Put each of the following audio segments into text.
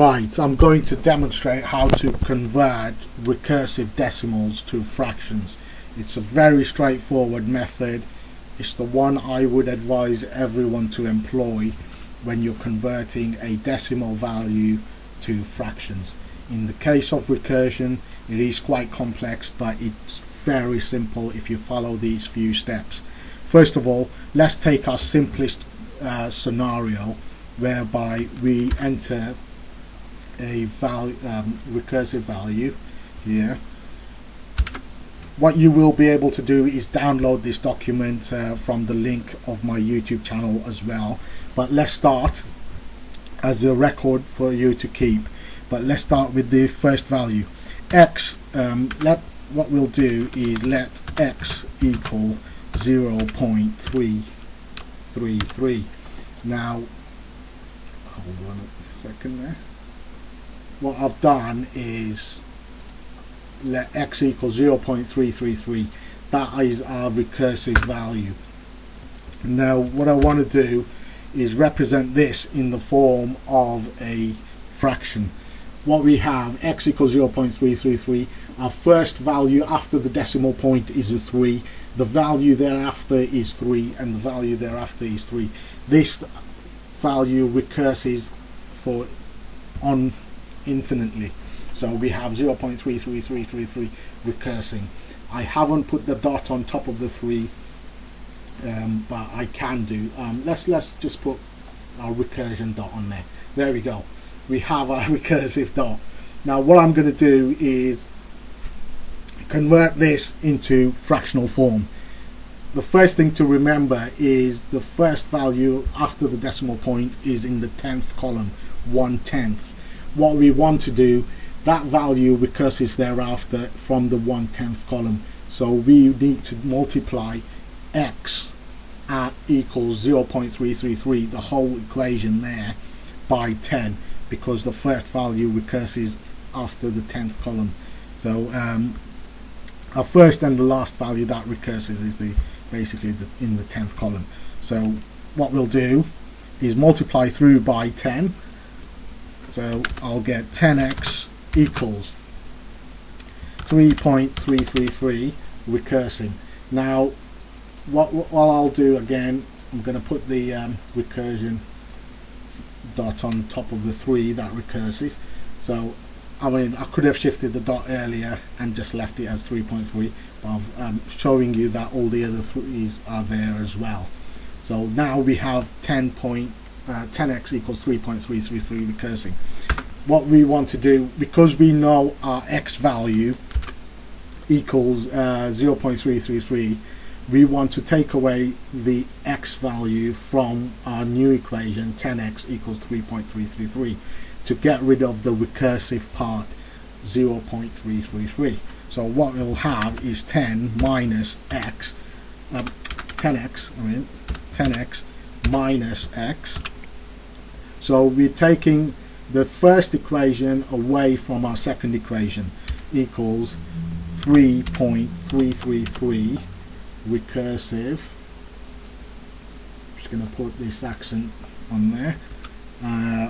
Right, I'm going to demonstrate how to convert recursive decimals to fractions. It's a very straightforward method. It's the one I would advise everyone to employ when you're converting a decimal value to fractions. In the case of recursion, it is quite complex, but it's very simple if you follow these few steps. First of all, let's take our simplest scenario whereby we enter a recursive value here. What you will be able to do is download this document from the link of my YouTube channel as well, but let's start as a record for you to keep. But let's start with the first value, x. What we'll do is let x equal 0.333. now hold on a second there. What I've done is let x equal 0.333. that is our recursive value. Now what I want to do is represent this in the form of a fraction. What we have, x equals 0.333. Our first value after the decimal point is a 3. The value thereafter is 3, and the value thereafter is 3. This value recurses for on infinitely, so we have 0.33333 recursing. I haven't put the dot on top of the 3, but I can do. Let's just put our recursion dot on there. There we go. We have our recursive dot. Now what I'm going to do is convert this into fractional form. The first thing to remember is the first value after the decimal point is in the 10th column, 1/10. What we want to do, that value recurses thereafter from the 1/10 column, so we need to multiply x at equals 0.333, the whole equation there, by 10, because the first value recurses after the 10th column. So our first and the last value that recurses is basically in the 10th column. So what we'll do is multiply through by 10. So I'll get 10x equals 3.333 recursing. Now what I'll do again, I'm going to put the recursion dot on top of the 3 that recurses. So I mean, I could have shifted the dot earlier and just left it as 3.3, but I'm showing you that all the other 3's are there as well. So now we have 10x equals 3.333 recursing. What we want to do, because we know our x value equals 0.333, we want to take away the x value from our new equation, 10x equals 3.333, to get rid of the recursive part, 0.333. So what we'll have is 10 minus x, 10x minus x. So we're taking the first equation away from our second equation, equals 3.333 recursive. Just going to put this accent on there,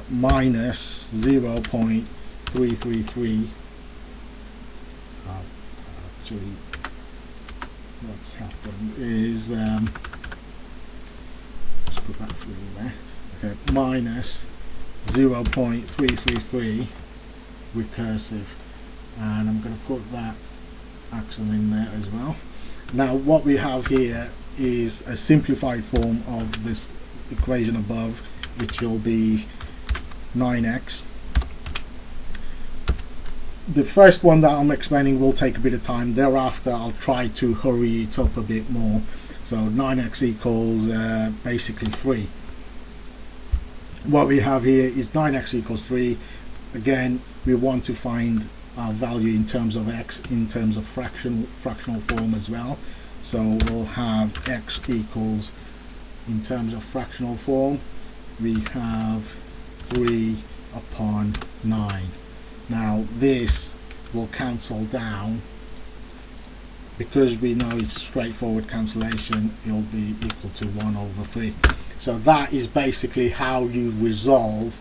minus 0.333. Actually, what's happened is let's put that 3 there. Okay, minus 0.333 recursive, and I'm going to put that accent in there as well. Now what we have here is a simplified form of this equation above, which will be 9x. The first one that I'm explaining will take a bit of time. Thereafter I'll try to hurry it up a bit more. So 9x equals basically 3. What we have here is 9x equals 3. Again, we want to find our value in terms of x, in terms of fractional form as well. So we'll have x equals, in terms of fractional form, we have 3 upon 9. Now this will cancel down. Because we know it's straightforward cancellation, it'll be equal to 1/3. So that is basically how you resolve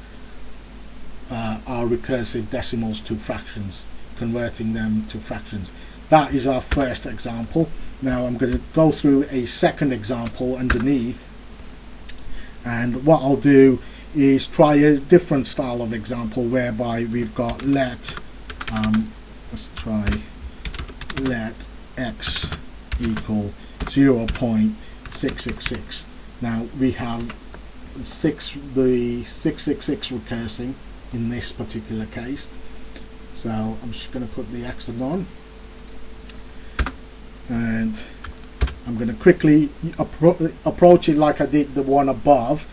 our recursive decimals to fractions, converting them to fractions. That is our first example. Now I'm going to go through a second example underneath, and what I'll do is try a different style of example whereby we've got let's try let x equal 0.666. Now we have the 666 recursing in this particular case, so I'm just going to put the accent on, and I'm going to quickly approach it like I did the one above,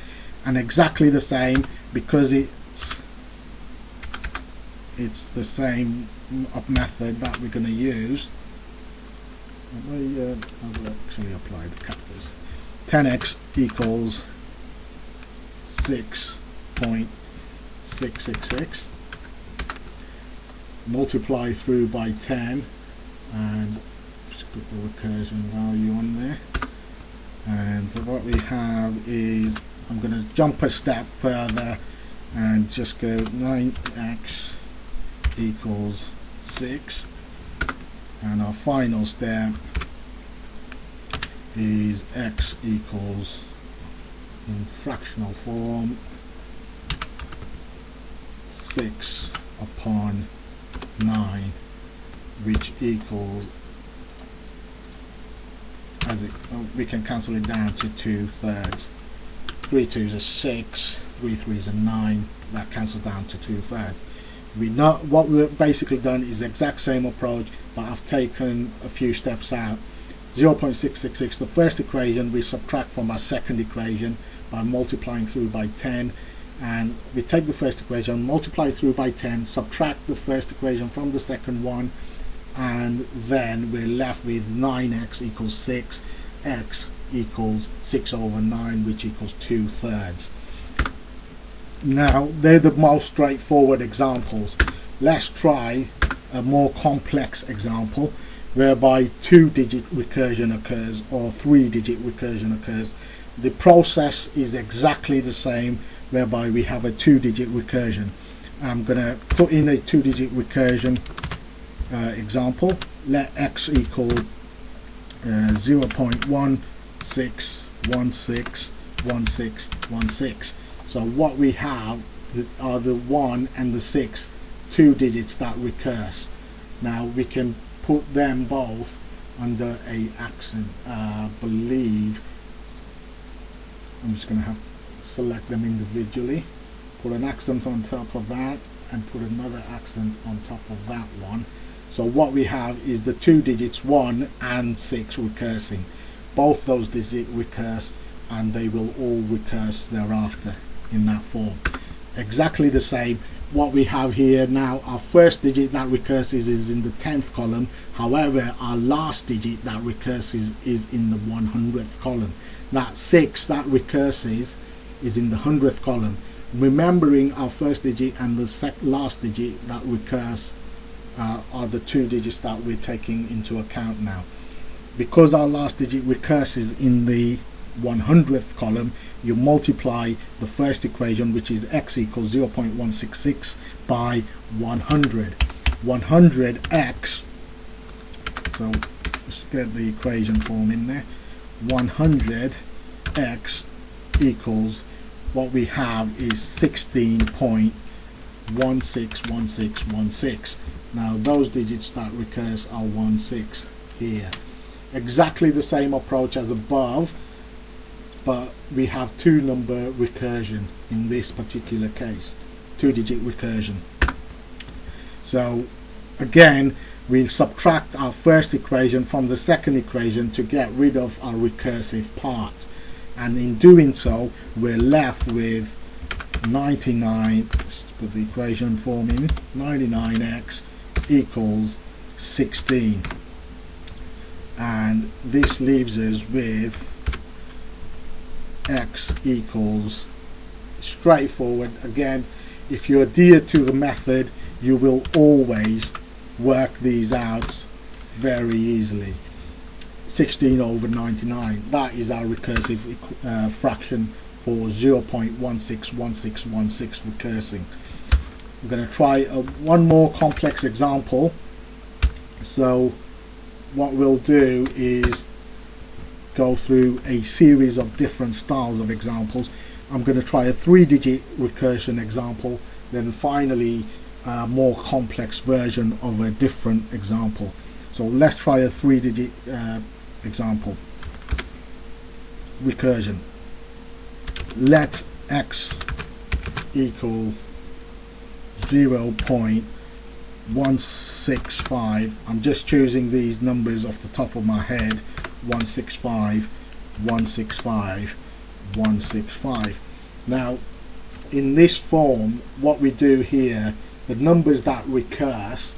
and exactly the same, because it's the same method that we're going to use. I'll actually apply the capitals. 10x equals 6.666. Multiply through by 10, and just put the recursion value on there. And what we have is, I'm going to jump a step further and just go 9x equals 6, and our final step is x equals, in fractional form, 6 upon 9, which equals, we can cancel it down to 2/3. 3 2s are 6, 3 3s are 9, that cancels down to 2/3. What we've basically done is the exact same approach, but I've taken a few steps out. 0.666, the first equation we subtract from our second equation by multiplying through by 10, and we take the first equation, multiply through by 10, subtract the first equation from the second one, and then we're left with 9x equals 6, x equals 6 over 9, which equals 2/3. Now they're the most straightforward examples. Let's try a more complex example whereby 2-digit recursion occurs or 3-digit recursion occurs. The process is exactly the same, whereby we have a 2-digit recursion. I'm going to put in a 2-digit recursion example. Let x equal 0.16161616. So what we have are the 1 and the 6, 2 digits that recurse. Now we can put them both under a accent. I believe I'm just going to have to select them individually, put an accent on top of that, and put another accent on top of that one. So what we have is the 2 digits 1 and 6 recursing. Both those digits recurse, and they will all recurse thereafter in that form. Exactly the same. What we have here now, our first digit that recurses is in the 10th column. However, our last digit that recurses is in the 100th column. That 6 that recurses is in the 100th column. Remembering our first digit and the last digit that recurse are the 2 digits that we're taking into account now. Because our last digit recurses in the 100th column, you multiply the first equation, which is x equals 0.166 by 100. 100x, so let's get the equation form in there. 100x equals, what we have is 16.161616. Now those digits that recurse are 16 here. Exactly the same approach as above, but we have 2-number recursion in this particular case, 2-digit recursion. So again, we subtract our first equation from the second equation to get rid of our recursive part, and in doing so we're left with 99, let's put the equation form in, 99x equals 16, and this leaves us with x equals, straightforward. Again, if you adhere to the method, you will always work these out very easily. 16 over 99, that is our recursive fraction for 0.161616 recursing. I'm going to try one more complex example. So what we'll do is go through a series of different styles of examples. I'm going to try a 3-digit recursion example, then finally a more complex version of a different example. So let's try a 3-digit example. Recursion. Let x equal 0.165. I'm just choosing these numbers off the top of my head. 165, 165, 165. Now in this form, what we do here, the numbers that recurse,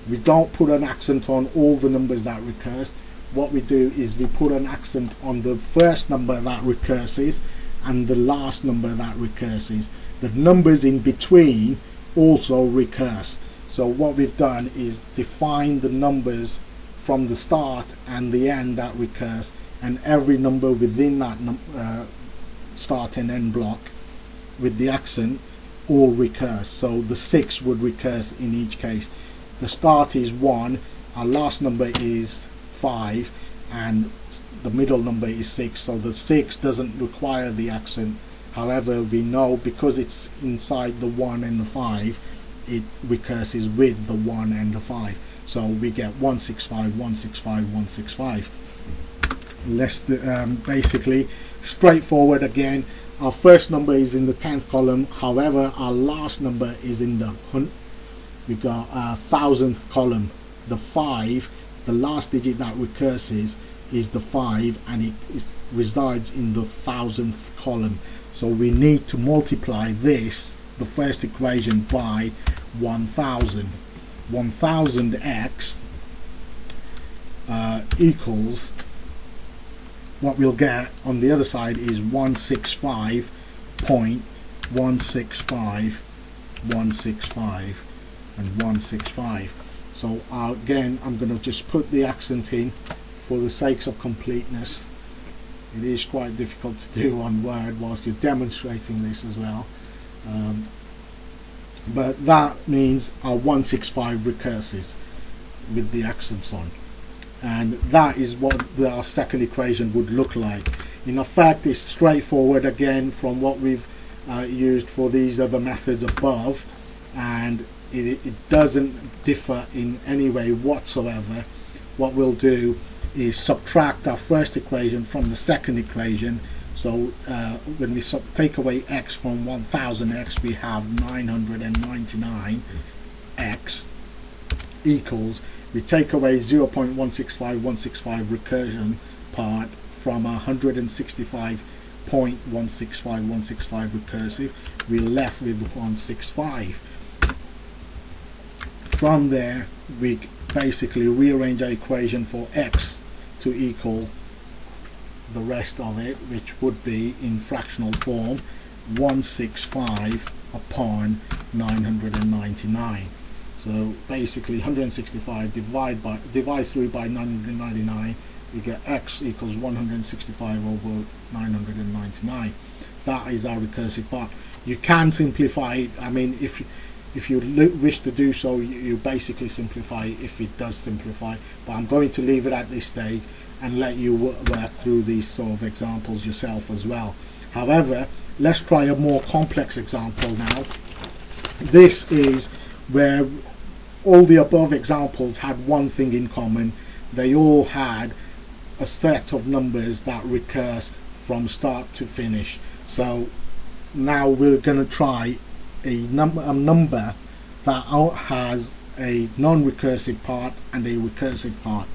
we don't put an accent on all the numbers that recurse. What we do is we put an accent on the first number that recurses and the last number that recurses. The numbers in between also recurse. So what we've done is define the numbers from the start and the end that recurse, and every number within that start and end block with the accent all recurse. So the 6 would recurse in each case. The start is 1, our last number is 5, and the middle number is 6, so the 6 doesn't require the accent. However, we know because it's inside the 1 and the 5, it recurses with the 1 and the 5. So we get 165, 165, 165. Let's do, basically straightforward again. Our first number is in the 10th column. However, our last number is in the we've got a 1000th column. The 5, the last digit that recurses is the 5, and it resides in the 1000th column. So we need to multiply this, the first equation, by 1000. 1000x equals, what we'll get on the other side is 165.165, 165, and 165. So again, I'm going to just put the accent in for the sakes of completeness. It is quite difficult to do on Word whilst you're demonstrating this as well. But that means our 165 recurses with the accents on. And that is what our second equation would look like. In effect, it's straightforward again from what we've used for these other methods above, and it doesn't differ in any way whatsoever. What we'll do is subtract our first equation from the second equation. So when we take away x from 1000x, we have 999x equals, we take away 0.165 recursion part from 165.165 recursive, we're left with 165. From there, we basically rearrange our equation for x to equal the rest of it, which would be in fractional form 165 upon 999. So basically 165 divide through by 999, you get x equals 165 over 999. That is our recursive part. You can simplify it. I mean, if you wish to do so, you basically simplify if it does simplify, but I'm going to leave it at this stage and let you work through these sort of examples yourself as well. However, let's try a more complex example now. This is where all the above examples had one thing in common. They all had a set of numbers that recurse from start to finish. So now we're going to try a number that has a non-recursive part and a recursive part,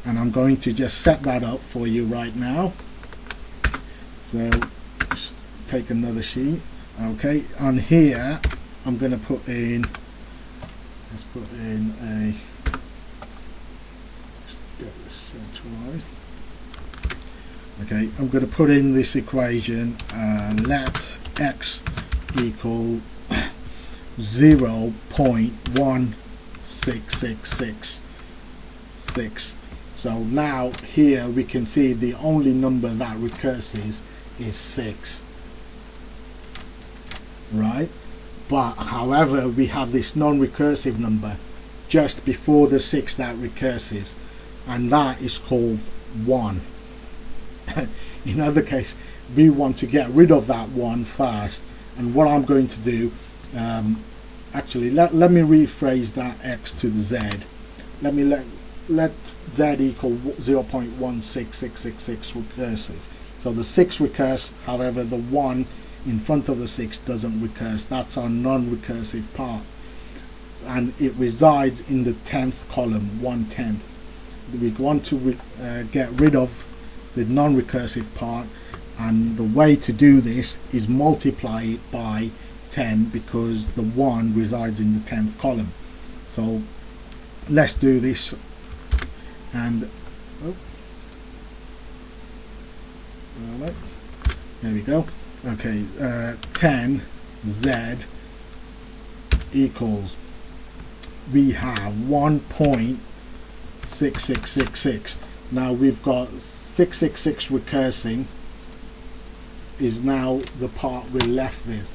and I'm going to just set that up for you right now. So just take another sheet. Okay, on here I'm going to put in, let's put in a, get this centralized. Okay, I'm going to put in this equation, let x equal 0.16666. So now here we can see the only number that recurses is 6, right? but however we have this non-recursive number just before the 6 that recurses, and that is called 1. In other case, we want to get rid of that 1 first, and what I'm going to do, actually let me rephrase that x to the z. Let z equal 0.16666 recursive. So the 6 recurse, however the 1 in front of the 6 doesn't recurse. That's our non-recursive part, and it resides in the 10th column, 1/10. We want to get rid of the non-recursive part, and the way to do this is multiply it by 10 because the 1 resides in the 10th column. So let's do this, and there we go. Okay, 10z equals, we have 1.6666. Now we've got 666 recursing is now the part we're left with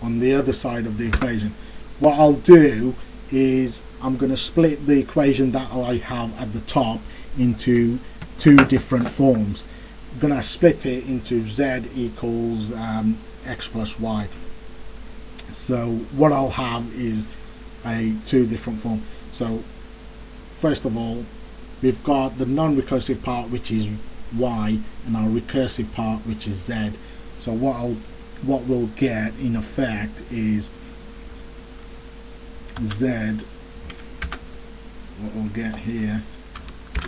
on the other side of the equation. What I'll do is I'm going to split the equation that I have at the top into 2 different forms. I'm going to split it into z equals x plus y. So what I'll have is 2 different forms. So first of all, we've got the non-recursive part, which is y, and our recursive part, which is z. So what we'll get in effect is z, what we'll get here,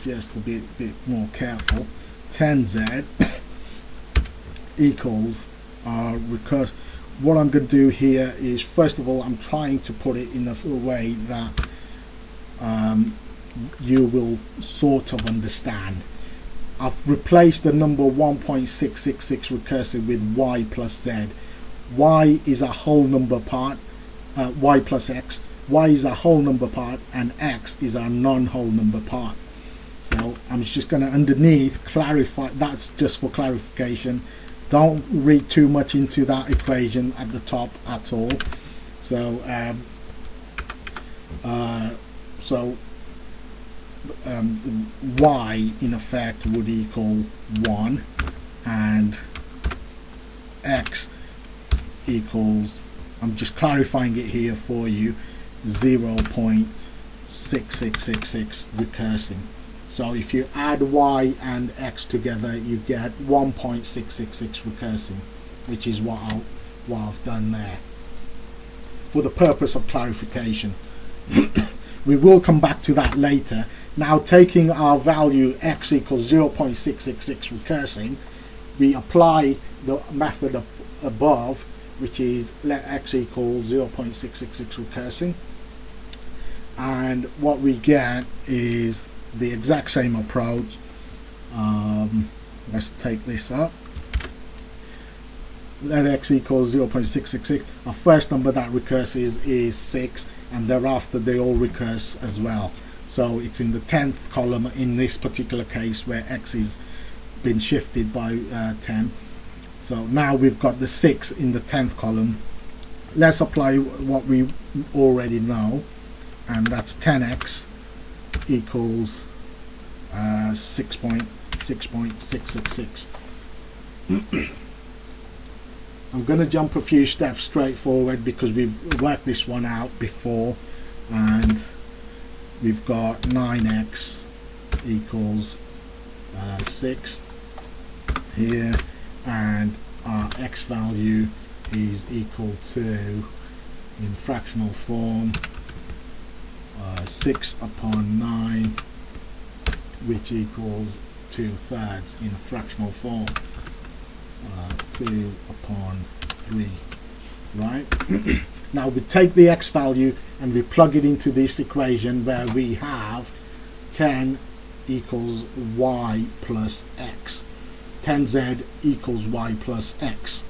just a bit more careful, 10z equals our recursive. What I'm going to do here is, first of all, I'm trying to put it in a way that you will sort of understand. I've replaced the number 1.666 recursive with y plus z. Y is a whole number part, y plus x. Y is a whole number part, and x is our non-whole number part. So I'm just going to underneath clarify. That's just for clarification. Don't read too much into that equation at the top at all. So y in effect would equal 1, and x equals, I'm just clarifying it here for you, 0.6666 recursing. So if you add y and x together, you get 1.666 recursing, which is what I've done there for the purpose of clarification. We will come back to that later. Now, taking our value x equals 0.666 recursing, we apply the method above, which is let x equal 0.666 recursing, and what we get is the exact same approach. Let's take this up. Let x equal 0.666. Our first number that recurses is 6, and thereafter they all recurse as well. So it's in the 10th column in this particular case, where x is been shifted by 10. So now we've got the 6 in the 10th column. Let's apply what we already know, and that's 10x equals 6.666. I'm going to jump a few steps straight forward because we've worked this one out before, and we've got 9x equals 6 here, and our x value is equal to, in fractional form, 6 upon 9, which equals 2/3 in fractional form, 2 upon 3, right? Now we take the x value and we plug it into this equation where we have 10 equals y plus x. 10z equals y plus x.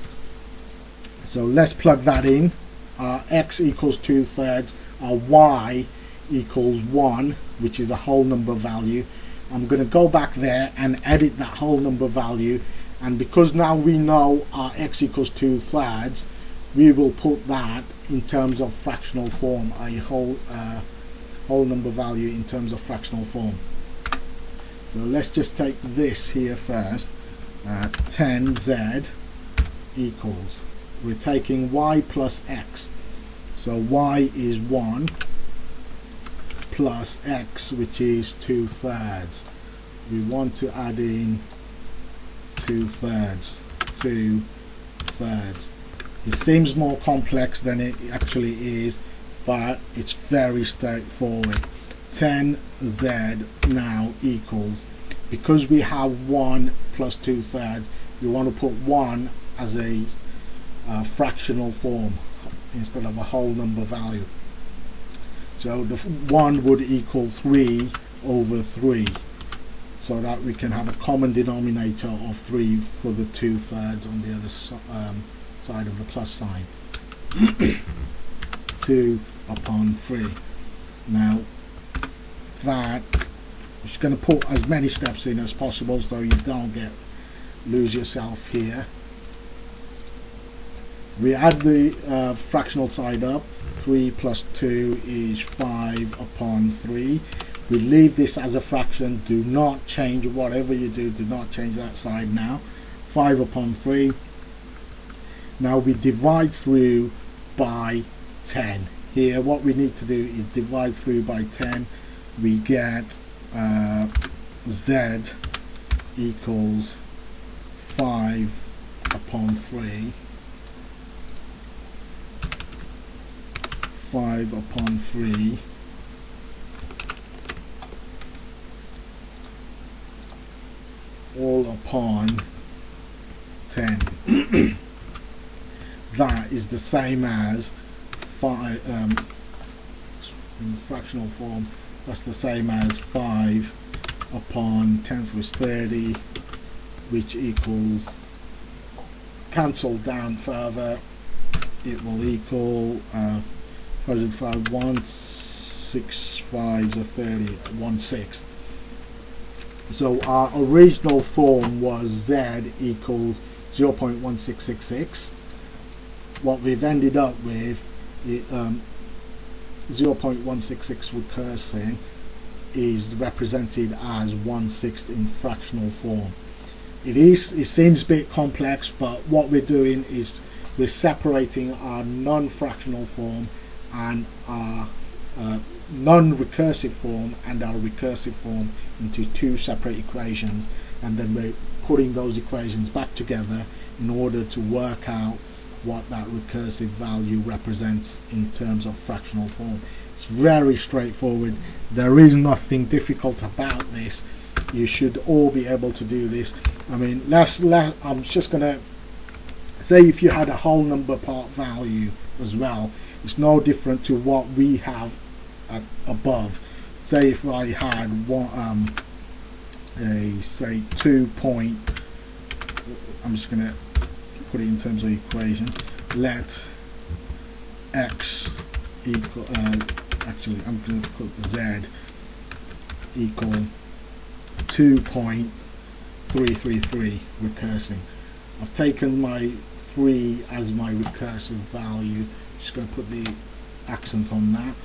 So let's plug that in. Our x equals 2/3, our y equals 1, which is a whole number value. I'm going to go back there and edit that whole number value, and because now we know our x equals 2/3, we will put that in terms of fractional form, a whole number value in terms of fractional form. So let's just take this here first. 10z equals, we're taking y plus x, so y is 1 plus x, which is 2/3. We want to add in 2/3. It seems more complex than it actually is, but it's very straightforward. 10z now equals, because we have 1 plus 2/3, we want to put 1 as a fractional form instead of a whole number value. So the 1 would equal 3 over 3, so that we can have a common denominator of 3 for the 2/3 on the other side of the plus sign. 2 upon 3. Now that, I'm just going to put as many steps in as possible so you don't lose yourself here. We add the fractional side up. 3 plus 2 is 5 upon 3. We leave this as a fraction. Do not change, whatever you do, do not change that side now. 5 upon 3. Now we divide through by 10. Here what we need to do is divide through by 10. We get z equals 5 upon 3. 5 upon 3 all upon 10. That is the same as 5 in fractional form. That's the same as 5 upon 10 was 30, which equals, cancel down further, it will equal 1/6 are 30, 1/6. So our original form was z equals 0.1666. What we've ended up with, 0.166 recursing is represented as 1/6 in fractional form. It seems a bit complex, but what we're doing is we're separating our non-fractional form and our non-recursive form and our recursive form into two separate equations, and then we're putting those equations back together in order to work out what that recursive value represents in terms of fractional form. It's very straightforward. There is nothing difficult about this. You should all be able to do this. I mean, I'm just going to say, if you had a whole number part value as well, it's no different to what we have above. Say if I had one, say 2 point, I'm just going to put it in terms of equation. Let x equal, actually I'm going to put z equal 2.333 recursing. I've taken my 3 as my recursive value. Just going to put the accent on that.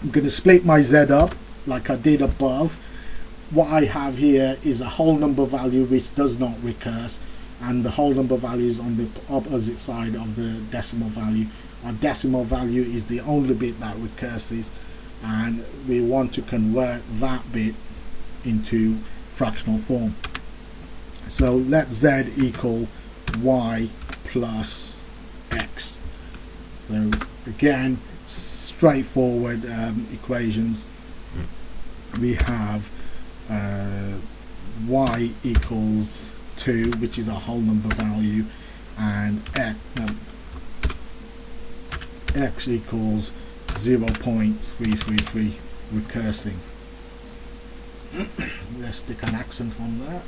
I'm going to split my z up like I did above. What I have here is a whole number value which does not recurse, and the whole number value is on the opposite side of the decimal value. Our decimal value is the only bit that recurses, and we want to convert that bit into fractional form. So let z equal y plus x. So again, straightforward equations. We have y equals 2, which is a whole number value, and x equals 0.333 recursing. Let's stick an accent on that.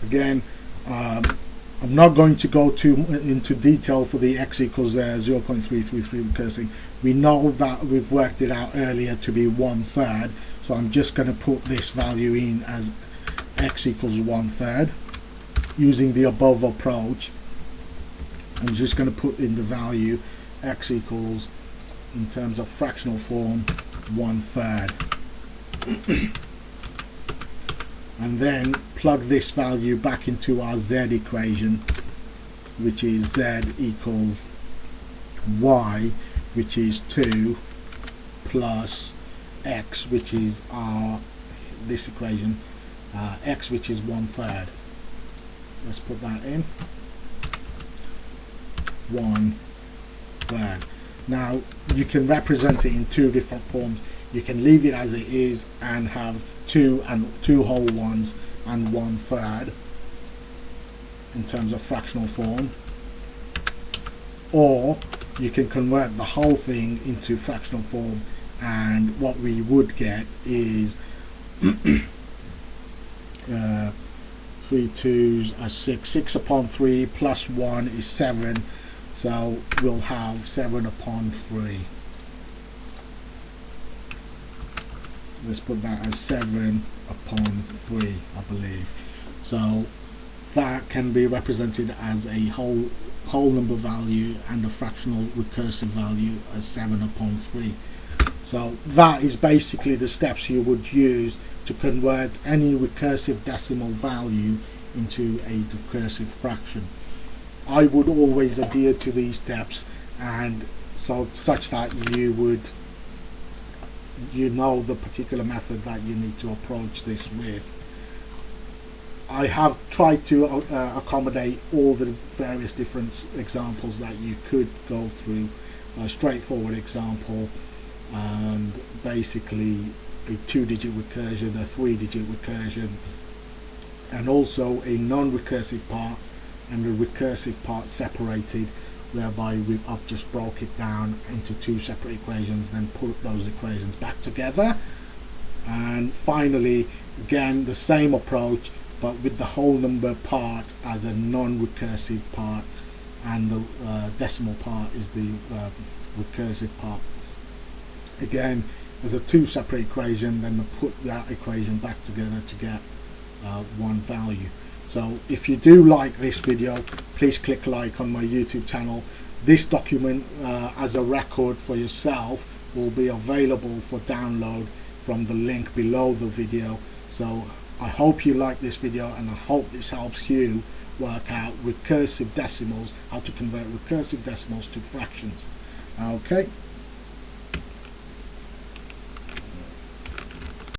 Again, I'm not going to go into detail for the x equals 0.333 recursing. We know that we've worked it out earlier to be 1/3, so I'm just going to put this value in as x equals 1/3. using the above approach, I'm just going to put in the value x equals, in terms of fractional form, 1/3. And then plug this value back into our z equation, which is z equals y, which is 2, plus x, which is this equation, x, which is 1/3. Let's put that in, 1/3. Now you can represent it in two different forms. You can leave it as it is and have two whole ones and 1/3 in terms of fractional form, or you can convert the whole thing into fractional form, and what we would get is 3 2s are 6, 6 upon 3 plus 1 is 7, so we'll have 7 upon 3. Let's put that as 7 upon 3, I believe. So that can be represented as a whole number value and a fractional recursive value as 7 upon 3. So that is basically the steps you would use to convert any recursive decimal value into a recursive fraction. I would always adhere to these steps, and so such that you know the particular method that you need to approach this with. I have tried to accommodate all the various different examples that you could go through. A straightforward example, and basically a 2-digit recursion, a 3-digit recursion, and also a non-recursive part and a recursive part separated, whereby I've just broke it down into two separate equations, then put those equations back together. And finally, again, the same approach, but with the whole number part as a non-recursive part, and the decimal part is the recursive part. Again, as a two separate equation, then put that equation back together to get one value. So if you do like this video, please click like on my YouTube channel. This document as a record for yourself will be available for download from the link below the video. So I hope you like this video, and I hope this helps you work out recursive decimals, how to convert recursive decimals to fractions. Okay.